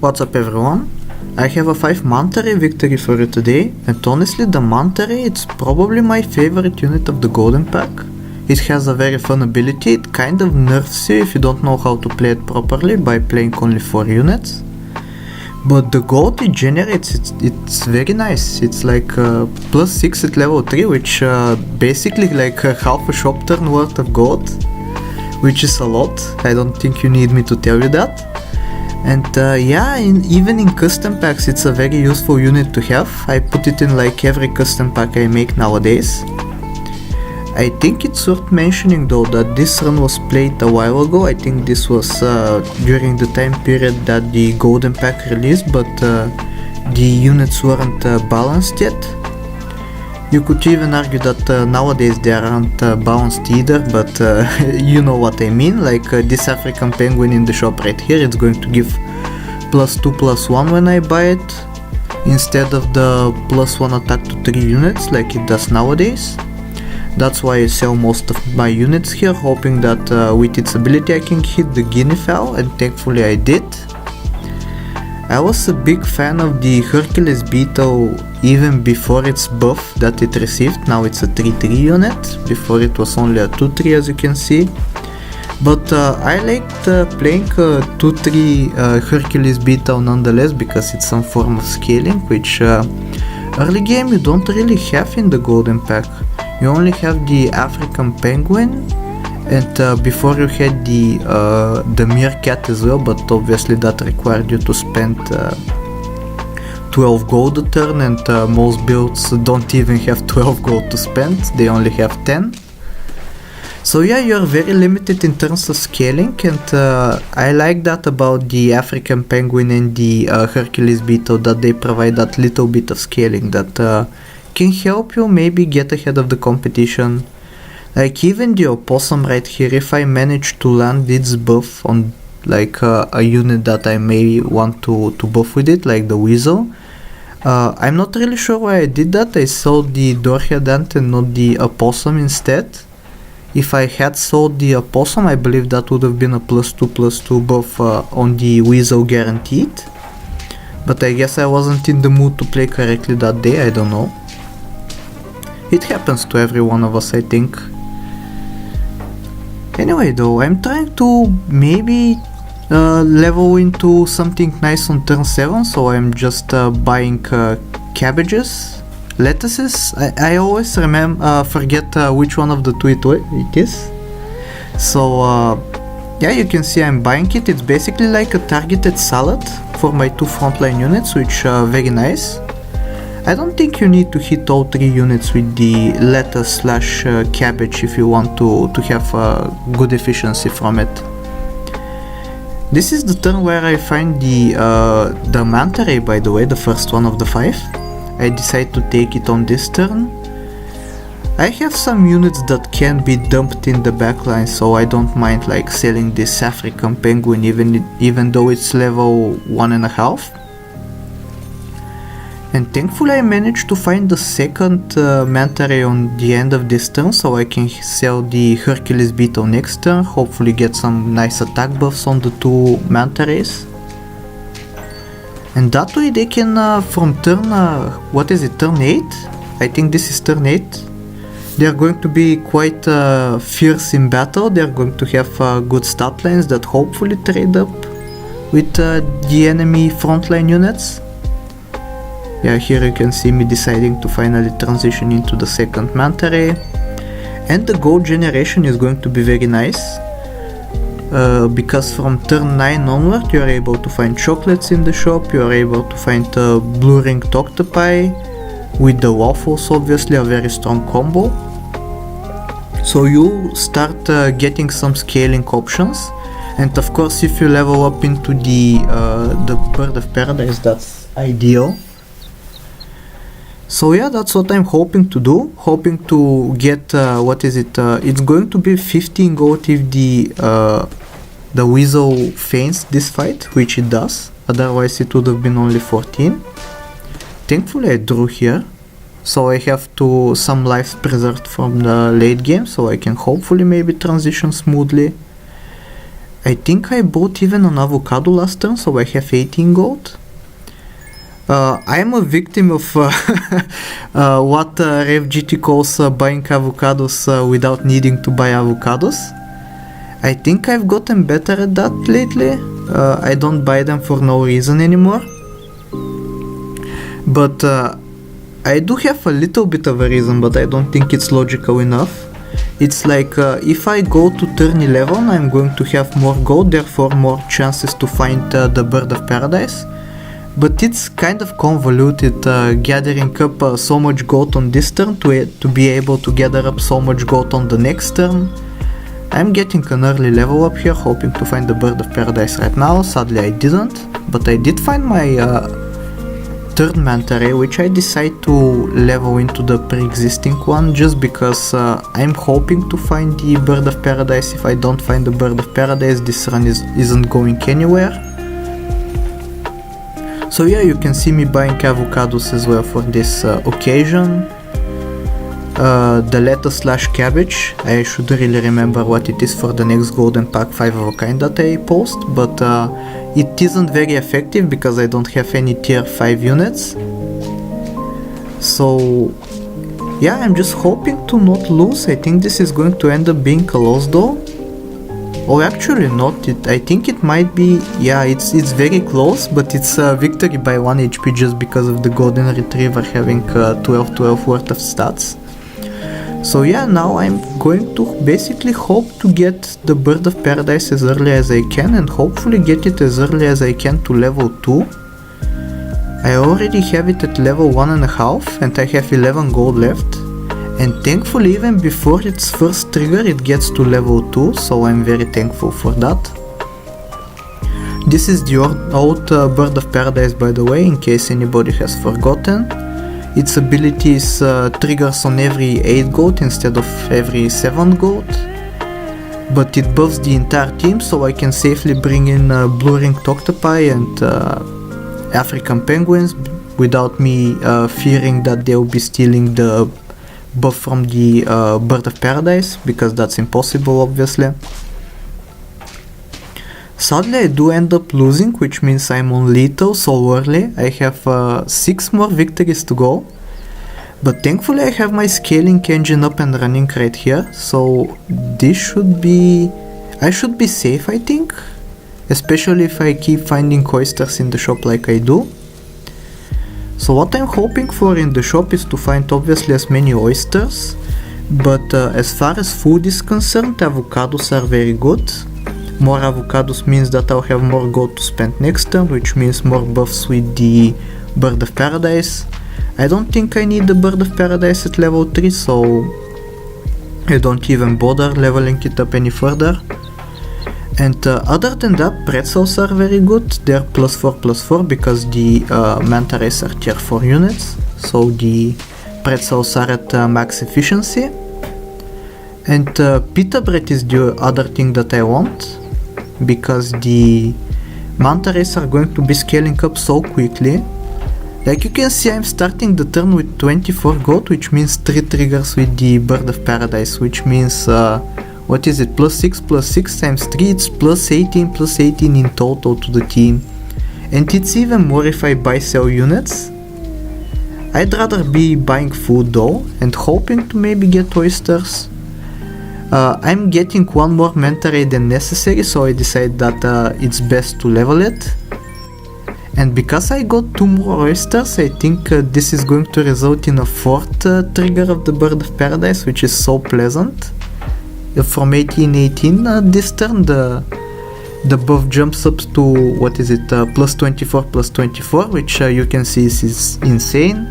What's up everyone? I have a 5 Manta victory for you today, and honestly the Manta it's probably my favorite unit of the golden pack. It has a very fun ability, it kind of nerfs you if you don't know how to play it properly by playing only 4 units. But the gold it generates, it's very nice. It's like plus 6 at level 3, which basically like half a shop turn worth of gold, which is a lot. I don't think you need me to tell you that. And yeah, even in custom packs it's a very useful unit to have. I put it in like every custom pack I make nowadays. I think it's worth mentioning though that this run was played a while ago. I think this was during the time period that the golden pack released, but the units weren't balanced yet. You could even argue that nowadays they aren't balanced either, but you know what I mean. Like this African penguin in the shop right here, it's going to give +2/+1 when I buy it, instead of the +1 attack to 3 units like it does nowadays. That's why I sell most of my units here, hoping that with its ability I can hit the guinea fowl, and thankfully I did. I was a big fan of the Hercules Beetle even before its buff that it received. Now it's a 3/3 unit, before it was only a 2/3 as you can see. But I liked playing 2/3 Hercules Beetle nonetheless, because it's some form of scaling, which early game you don't really have in the golden pack. You only have the African penguin, and before you had the meerkat as well, but obviously that required you to spend 12 gold a turn, and most builds don't even have 12 gold to spend, they only have 10. So yeah, you're very limited in terms of scaling, and I like that about the African penguin and the Hercules Beetle, that they provide that little bit of scaling that can help you maybe get ahead of the competition. Like even the opossum right here, if I manage to land its buff on like a unit that I may want to buff with it, like the weasel, I'm not really sure why I did that. I sold the doorhead ant and not the opossum instead. If I had sold the opossum, I believe that would have been a +2/+2 buff on the weasel guaranteed. But I guess I wasn't in the mood to play correctly that day, I don't know. It happens to every one of us, I think. Anyway though, I'm trying to maybe level into something nice on turn 7, so I'm just buying cabbages, lettuces. I always forget which one of the two it is. So yeah, you can see I'm buying it. It's basically like a targeted salad for my 2 frontline units, which are very nice. I don't think you need to hit all 3 units with the lettuce/cabbage if you want to have good efficiency from it. This is the turn where I find the Manta Ray, by the way, the first one of the 5. I decide to take it on this turn. I have some units that can be dumped in the backline, so I don't mind like selling this African penguin even though it's level 1.5. And thankfully I managed to find the second Manta Ray on the end of this turn, so I can sell the Hercules Beetle next turn, hopefully get some nice attack buffs on the 2 Manta Rays. And that way they can, from turn, turn 8? I think this is turn 8. They are going to be quite fierce in battle. They are going to have good stat lines that hopefully trade up with the enemy frontline units. Yeah, here you can see me deciding to finally transition into the second Manta Ray. And the gold generation is going to be very nice, because from turn 9 onward you are able to find chocolates in the shop, you are able to find blue ringed octopi, with the waffles obviously a very strong combo. So you start getting some scaling options, and of course if you level up into the Bird of Paradise, that's ideal. So yeah, that's what I'm hoping to do, hoping to get, it's going to be 15 gold if the weasel feigns this fight, which it does, otherwise it would have been only 14. Thankfully I drew here, so I have some lives preserved from the late game, so I can hopefully maybe transition smoothly. I think I bought even an avocado last turn, so I have 18 gold. I am a victim of what RevGT calls buying avocados without needing to buy avocados. I think I've gotten better at that lately. I don't buy them for no reason anymore. But I do have a little bit of a reason, but I don't think it's logical enough. It's like if I go to turn 11, I'm going to have more gold, therefore more chances to find the Bird of Paradise. But it's kind of convoluted gathering up so much gold on this turn to be able to gather up so much gold on the next turn. I'm getting an early level up here, hoping to find the Bird of Paradise right now. Sadly I didn't, but I did find my third Manta Ray, which I decided to level into the pre-existing one just because I'm hoping to find the Bird of Paradise. If I don't find the Bird of Paradise, this run isn't going anywhere. So yeah, you can see me buying avocados as well for this occasion. The lettuce / cabbage, I should really remember what it is for the next golden pack 5 of a kind that I post, but it isn't very effective because I don't have any tier 5 units. So yeah, I'm just hoping to not lose. I think this is going to end up being a loss though. Or actually not, I think it might be, yeah, it's very close, but it's a victory by 1 HP just because of the golden retriever having 12 worth of stats. So yeah, now I'm going to basically hope to get the Bird of Paradise as early as I can and hopefully get it as early as I can to level 2. I already have it at level 1.5 and I have 11 gold left. And thankfully even before its first trigger it gets to level 2, so I'm very thankful for that. This is the old Bird of Paradise, by the way, in case anybody has forgotten. Its abilities triggers on every 8 gold instead of every 7 gold. But it buffs the entire team, so I can safely bring in blue-ringed octopi and African penguins without me fearing that they'll be stealing the buff from the Bird of Paradise, because that's impossible obviously. Sadly I do end up losing, which means I'm on lethal so early. I have 6 more victories to go, but thankfully I have my scaling engine up and running right here, so this should be, I should be safe I think, especially if I keep finding oysters in the shop like I do. So what I'm hoping for in the shop is to find obviously as many oysters, but as far as food is concerned, avocados are very good. More avocados means that I'll have more gold to spend next turn, which means more buffs with the Bird of Paradise. I don't think I need the Bird of Paradise at level 3, so I don't even bother leveling it up any further. And other than that, pretzels are very good. They're +4/+4 because the Manta Rays are tier 4 units, so the pretzels are at max efficiency. And pita bread is the other thing that I want, because the Manta Rays are going to be scaling up so quickly. Like you can see, I'm starting the turn with 24 gold, which means 3 triggers with the Bird of Paradise, which means what is it, +6 times 3, it's +18 in total to the team. And it's even more if I buy sell units. I'd rather be buying food though, and hoping to maybe get oysters. I'm getting 1 more Manta Ray than necessary, so I decide that it's best to level it. And because I got 2 more oysters, I think this is going to result in a 4th trigger of the Bird of Paradise, which is so pleasant. From 18/18 this turn, the buff jumps up to, what is it, +24/+24, which you can see is insane.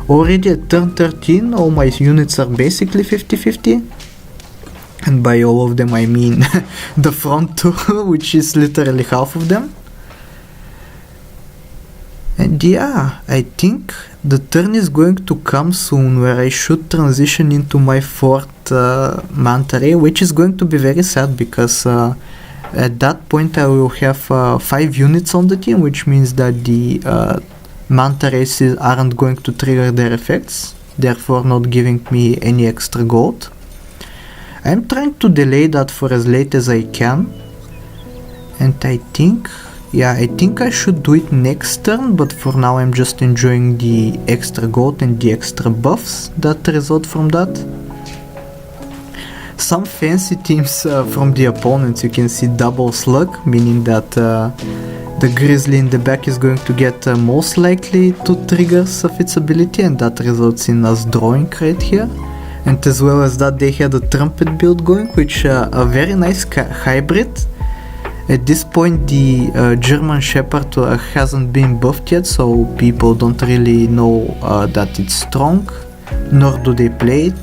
Already at turn 13, all my units are basically 50/50. And by all of them I mean the front 2, which is literally half of them. And yeah, I think the turn is going to come soon where I should transition into my 4th Manta Ray, which is going to be very sad because at that point I will have 5 units on the team, which means that the Manta Rays aren't going to trigger their effects, therefore not giving me any extra gold. I'm trying to delay that for as late as I can, And I think I should do it next turn, but for now I'm just enjoying the extra gold and the extra buffs that result from that. Some fancy teams from the opponents, you can see double slug, meaning that the grizzly in the back is going to get most likely 2 triggers of its ability, and that results in us drawing right here. And as well as that, they had a trumpet build going, which a very nice hybrid. At this point the German Shepherd hasn't been buffed yet, so people don't really know that it's strong, nor do they play it.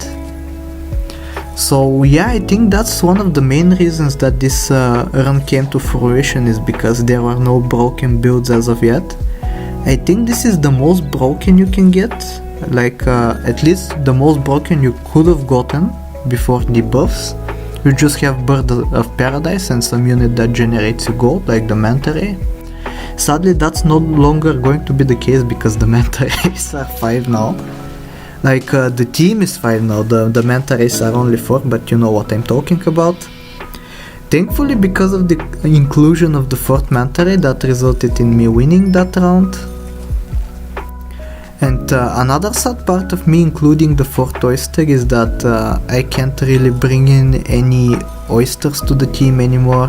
So yeah, I think that's one of the main reasons that this run came to fruition, is because there were no broken builds as of yet. I think this is the most broken you can get, like at least the most broken you could have gotten before the buffs. You just have Bird of Paradise and some unit that generates you gold, like the Manta Ray. Sadly, that's no longer going to be the case because the Manta Rays are 5 now. Like the team is 5 now, the Manta Rays are only 4, but you know what I'm talking about. Thankfully, because of the inclusion of the 4th Manta Ray, that resulted in me winning that round. And another sad part of me including the 4th oyster is that I can't really bring in any oysters to the team anymore,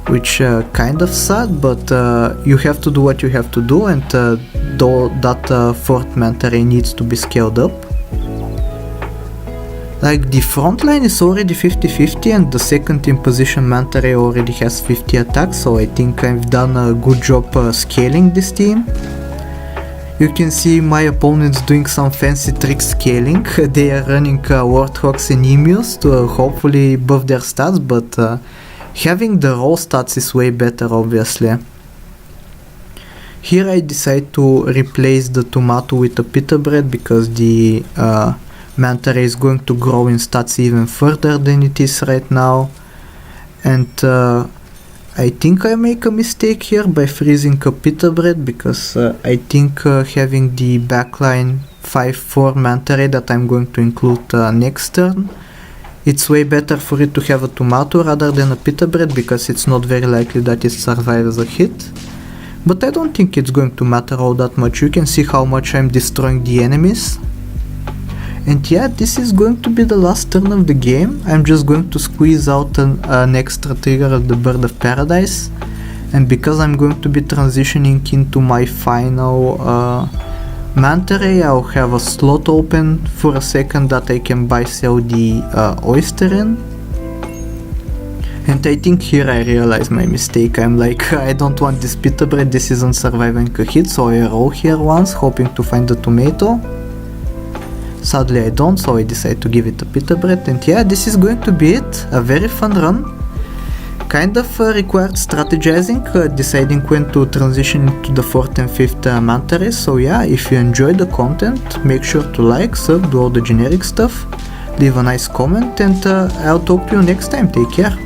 which kind of sad, but you have to do what you have to do, and though that 4th Manta Ray needs to be scaled up. Like the front line is already 50-50 and the second in position Manta Ray already has 50 attacks, so I think I've done a good job scaling this team. You can see my opponents doing some fancy trick scaling. They are running Warthogs and Emus to hopefully buff their stats, but having the raw stats is way better, obviously. Here I decide to replace the tomato with a pita bread because the Manta Ray is going to grow in stats even further than it is right now. And I think I make a mistake here by freezing a pita bread, because I think having the backline 5-4 Manta Ray that I'm going to include next turn, it's way better for it to have a tomato rather than a pita bread, because it's not very likely that it survives a hit. But I don't think it's going to matter all that much. You can see how much I'm destroying the enemies. And yeah, this is going to be the last turn of the game. I'm just going to squeeze out an extra trigger of the Bird of Paradise. And because I'm going to be transitioning into my final Manta Ray, I'll have a slot open for a second that I can buy sell the oyster in. And I think here I realize my mistake. I'm like, I don't want this pita bread, this isn't surviving a hit, so I roll here once, hoping to find the tomato. Sadly I don't, so I decide to give it a pita bread, and yeah, this is going to be it. A very fun run. Kind of required strategizing, deciding when to transition into the 4th and 5th Manta Rays. So yeah, if you enjoyed the content, make sure to like, sub, do all the generic stuff, leave a nice comment, and I'll talk to you next time. Take care.